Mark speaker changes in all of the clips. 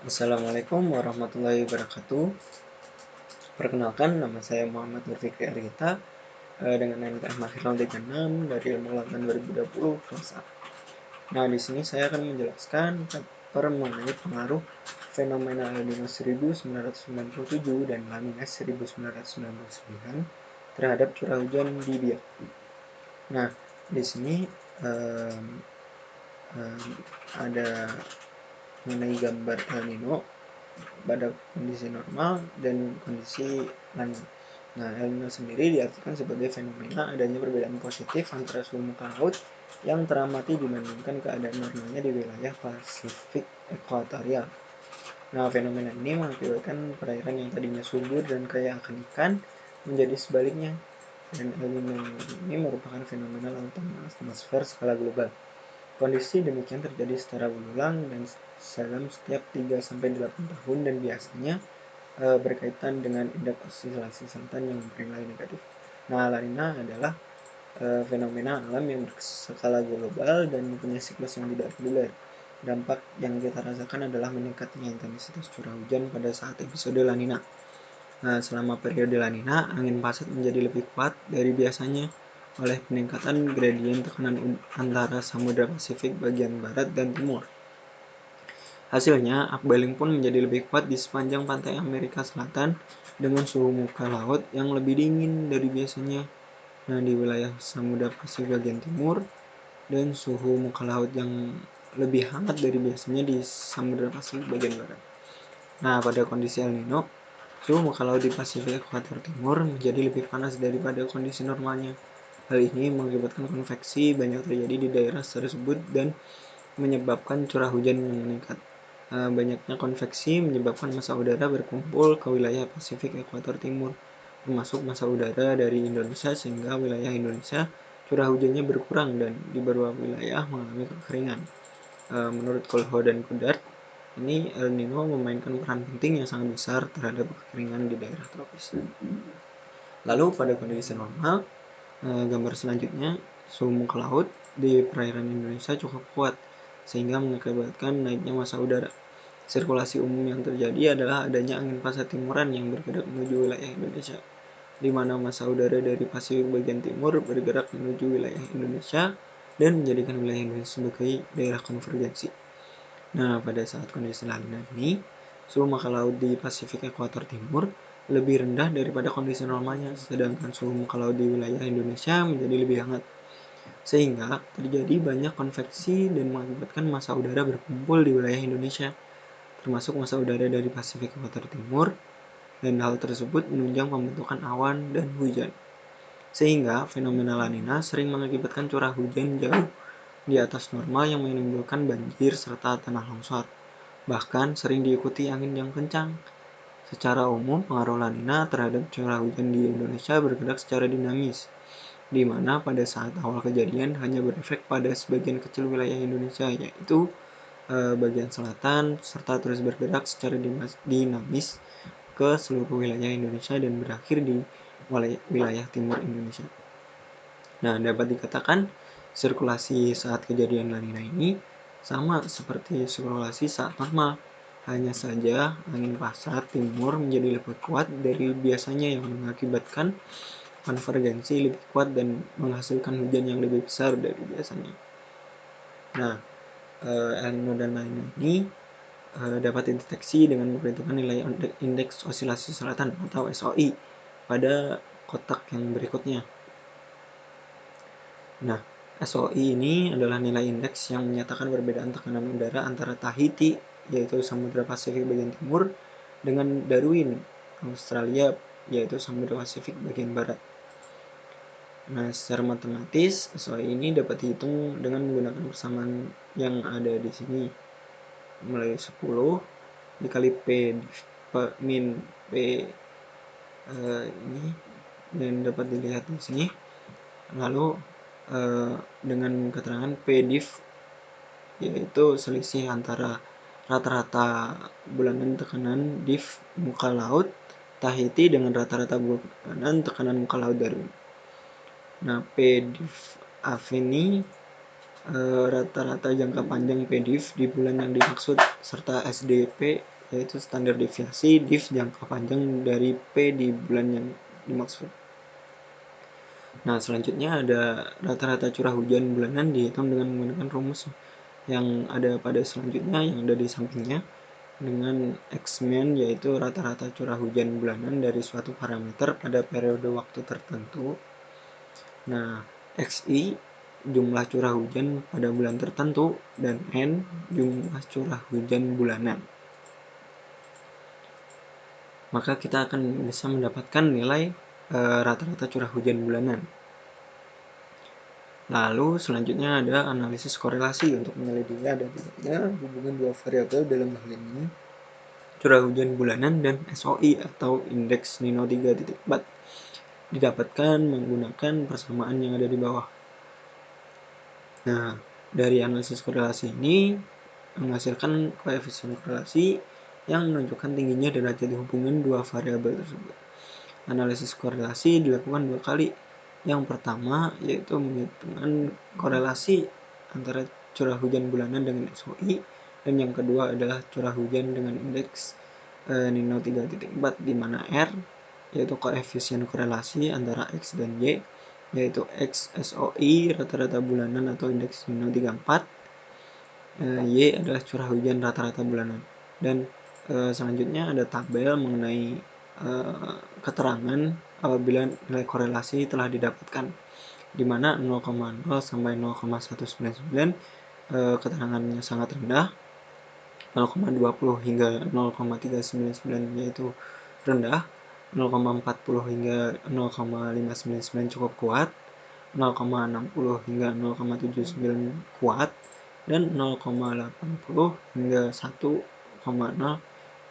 Speaker 1: Assalamualaikum warahmatullahi wabarakatuh. Perkenalkan, nama saya Muhammad Nur Fikri Argita dengan NPM Mahir 036 dari Ilmu Lautan 2020 kelas A. Nah, di sini saya akan menjelaskan chapter mengenai pengaruh fenomena El Nino 1997 dan La Nina 1999 terhadap curah hujan di Biak. Nah, di sini ada mengenai gambar El Nino pada kondisi normal dan kondisi La Nina. Nah, El Nino sendiri diartikan sebagai fenomena adanya perbedaan positif antara suhu muka laut yang teramati dibandingkan keadaan normalnya di wilayah Pasifik Ekuatorial. Nah, fenomena ini mengakibatkan perairan yang tadinya subur dan kaya akan ikan menjadi sebaliknya. Dan El Nino ini merupakan fenomena lautan atmosfer skala global. Kondisi demikian terjadi secara berulang dan dalam setiap 3-8 tahun dan biasanya berkaitan dengan indeks oscilasi selatan yang bernilai negatif. Nah, La Nina adalah fenomena alam yang berskala global dan mempunyai siklus yang tidak reguler. Dampak yang kita rasakan adalah meningkatnya intensitas curah hujan pada saat episode La Nina. Nah, selama periode La Nina, angin pasat menjadi lebih kuat dari biasanya oleh peningkatan gradien tekanan antara Samudra Pasifik bagian barat dan timur. Hasilnya, upwelling pun menjadi lebih kuat di sepanjang pantai Amerika Selatan dengan suhu muka laut yang lebih dingin dari biasanya. Nah, di wilayah Samudra Pasifik bagian timur dan suhu muka laut yang lebih hangat dari biasanya di Samudra Pasifik bagian barat. Nah, pada kondisi El Nino, suhu muka laut di Pasifik Ekuator Timur menjadi lebih panas daripada kondisi normalnya. Hal ini mengakibatkan konveksi banyak terjadi di daerah tersebut dan menyebabkan curah hujan yang meningkat. Banyaknya konveksi menyebabkan massa udara berkumpul ke wilayah Pasifik Ekuator Timur, termasuk massa udara dari Indonesia, sehingga wilayah Indonesia curah hujannya berkurang dan di beberapa wilayah mengalami kekeringan. Menurut Kolho dan Kudart, ini El Nino memainkan peran penting yang sangat besar terhadap kekeringan di daerah tropis. Lalu pada kondisi normal, gambar selanjutnya, suhu muka laut di perairan Indonesia cukup kuat sehingga mengakibatkan naiknya massa udara. Sirkulasi umum yang terjadi adalah adanya angin pasat timuran yang bergerak menuju wilayah Indonesia, di mana massa udara dari Pasifik bagian timur bergerak menuju wilayah Indonesia dan menjadikan wilayah Indonesia sebagai daerah konvergensi. Nah, pada saat kondisi La Nina ini, suhu muka laut di Pasifik Ekuator Timur lebih rendah daripada kondisi normalnya, sedangkan suhu muka laut di wilayah Indonesia menjadi lebih hangat. Sehingga terjadi banyak konveksi dan mengakibatkan massa udara berkumpul di wilayah Indonesia, termasuk massa udara dari Pasifik Ekuator Timur, dan hal tersebut menunjang pembentukan awan dan hujan. Sehingga fenomena La Nina sering mengakibatkan curah hujan jauh di atas normal yang menimbulkan banjir serta tanah longsor. Bahkan sering diikuti angin yang kencang. Secara umum, pengaruh La Nina terhadap curah hujan di Indonesia bergerak secara dinamis, di mana pada saat awal kejadian hanya berefek pada sebagian kecil wilayah Indonesia, yaitu bagian selatan, serta terus bergerak secara dinamis ke seluruh wilayah Indonesia dan berakhir di wilayah timur Indonesia. Nah, dapat dikatakan sirkulasi saat kejadian La Nina ini sama seperti sirkulasi saat normal. Hanya saja angin pasat timur menjadi lebih kuat dari biasanya yang mengakibatkan konvergensi lebih kuat dan menghasilkan hujan yang lebih besar dari biasanya. Nah, El Nino dan La Nina ini dapat dideteksi dengan memperhitungkan nilai indeks osilasi selatan atau SOI pada kotak yang berikutnya. Nah, SOI ini adalah nilai indeks yang menyatakan perbedaan tekanan udara antara Tahiti, yaitu Samudra Pasifik bagian timur, dengan Darwin, Australia, yaitu Samudra Pasifik bagian barat. Nah, secara matematis, SOI ini dapat dihitung dengan menggunakan persamaan yang ada di sini, mulai 10 dikali P min P ini, dan dapat dilihat di sini. Lalu dengan keterangan P_div, yaitu selisih antara rata-rata bulanan tekanan div muka laut Tahiti dengan rata-rata bulanan tekanan muka laut Darwin. Nah, P_div Aveni rata-rata jangka panjang P_div di bulan yang dimaksud serta SDP yaitu standar deviasi div jangka panjang dari P di bulan yang dimaksud. Nah, selanjutnya ada rata-rata curah hujan bulanan dihitung dengan menggunakan rumus yang ada pada selanjutnya, yang ada di sampingnya, dengan X-min yaitu rata-rata curah hujan bulanan dari suatu parameter pada periode waktu tertentu. Nah, XI jumlah curah hujan pada bulan tertentu, dan N jumlah curah hujan bulanan. Maka kita akan bisa mendapatkan nilai rata-rata curah hujan bulanan. Lalu selanjutnya ada analisis korelasi untuk menyelidiki ada tidaknya hubungan dua variabel dalam hal ini curah hujan bulanan dan SOI atau indeks Nino 3.4 didapatkan menggunakan persamaan yang ada di bawah. Nah, dari analisis korelasi ini menghasilkan koefisien korelasi yang menunjukkan tingginya derajat hubungan dua variabel tersebut. Analisis korelasi dilakukan dua kali. Yang pertama yaitu menghitung korelasi antara curah hujan bulanan dengan SOI, dan yang kedua adalah curah hujan dengan indeks Nino 3.4 di mana R yaitu koefisien korelasi antara X dan Y, yaitu X SOI rata-rata bulanan atau indeks Nino 34, Y adalah curah hujan rata-rata bulanan. Dan selanjutnya ada tabel mengenai keterangan apabila nilai korelasi telah didapatkan, di mana 0,0 sampai 0,199 keterangannya sangat rendah, 0,20 hingga 0,399 yaitu rendah, 0,40 hingga 0,599 cukup kuat, 0,60 hingga 0,79 kuat, dan 0,80 hingga 1,0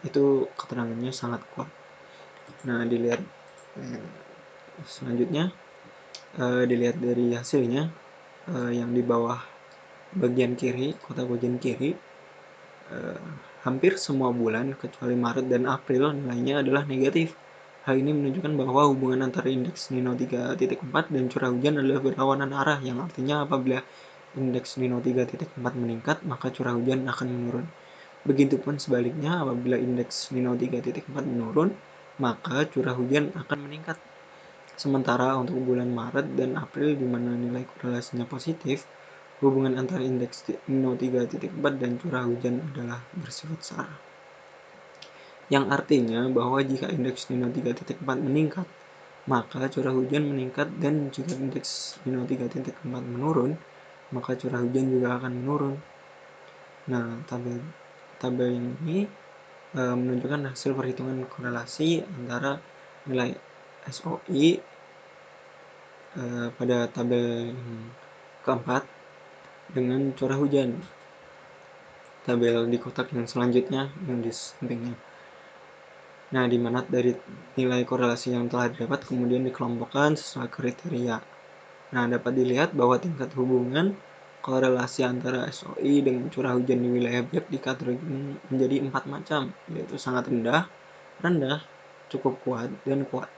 Speaker 1: itu keterangannya sangat kuat. Nah, dilihat selanjutnya dilihat dari hasilnya yang di bawah bagian kiri, kotak bagian kiri, hampir semua bulan kecuali Maret dan April nilainya adalah negatif. Hal ini menunjukkan bahwa hubungan antara indeks Nino 3.4 dan curah hujan adalah berlawanan arah, yang artinya apabila indeks Nino 3.4 meningkat, maka curah hujan akan menurun. Begitupun sebaliknya, apabila indeks Nino 3.4 menurun, maka curah hujan akan meningkat. Sementara untuk bulan Maret dan April di mana nilai korelasinya positif, hubungan antara indeks Nino 3.4 dan curah hujan adalah bersifat searah. Yang artinya bahwa jika indeks Nino 3.4 meningkat, maka curah hujan meningkat, dan jika indeks Nino 3.4 menurun, maka curah hujan juga akan menurun. Nah, tabel ini menunjukkan hasil perhitungan korelasi antara nilai SOI pada tabel keempat dengan curah hujan. Tabel di kotak yang selanjutnya yang di sampingnya. Nah, di mana dari nilai korelasi yang telah didapat kemudian dikelompokkan sesuai kriteria. Nah, dapat dilihat bahwa tingkat hubungan korelasi antara SOI dengan curah hujan di wilayah biak dikategorikan menjadi 4 macam, yaitu sangat rendah, rendah, cukup kuat, dan kuat.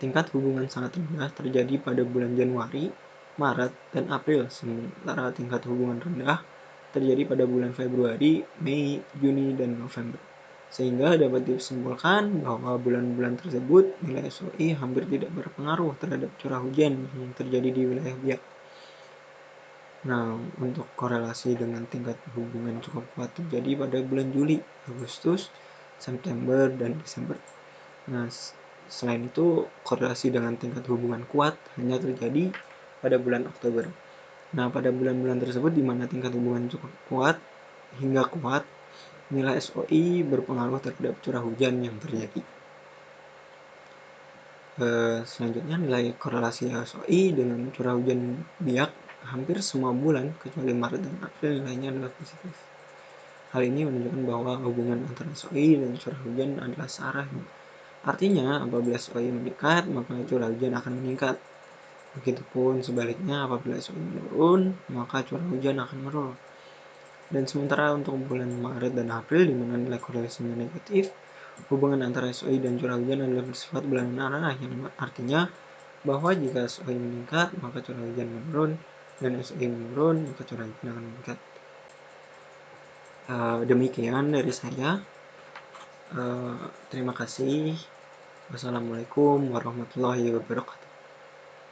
Speaker 1: Tingkat hubungan sangat rendah terjadi pada bulan Januari, Maret, dan April, sementara tingkat hubungan rendah terjadi pada bulan Februari, Mei, Juni, dan November. Sehingga dapat disimpulkan bahwa bulan-bulan tersebut nilai SOI hampir tidak berpengaruh terhadap curah hujan yang terjadi di wilayah biak. Nah, untuk korelasi dengan tingkat hubungan cukup kuat terjadi pada bulan Juli, Agustus, September, dan Desember. Nah, selain itu, korelasi dengan tingkat hubungan kuat hanya terjadi pada bulan Oktober. Nah, pada bulan-bulan tersebut di mana tingkat hubungan cukup kuat hingga kuat, nilai SOI berpengaruh terhadap curah hujan yang terjadi. Selanjutnya, nilai korelasi SOI dengan curah hujan biak hampir semua bulan kecuali Maret dan April nilainya adalah positif. Hal ini menunjukkan bahwa hubungan antara SOI dan curah hujan adalah searah. Artinya, apabila SOI meningkat, maka curah hujan akan meningkat. Begitupun sebaliknya, apabila SOI menurun, maka curah hujan akan menurun. Dan sementara untuk bulan Maret dan April, di mana nilai korelasinya negatif, hubungan antara SOI dan curah hujan adalah bersifat berlawanan arah, yang artinya bahwa jika SOI meningkat, maka curah hujan menurun, dan SOI menurun, maka curah hujan akan meningkat. Demikian dari saya. Terima kasih. Wassalamualaikum warahmatullahi wabarakatuh.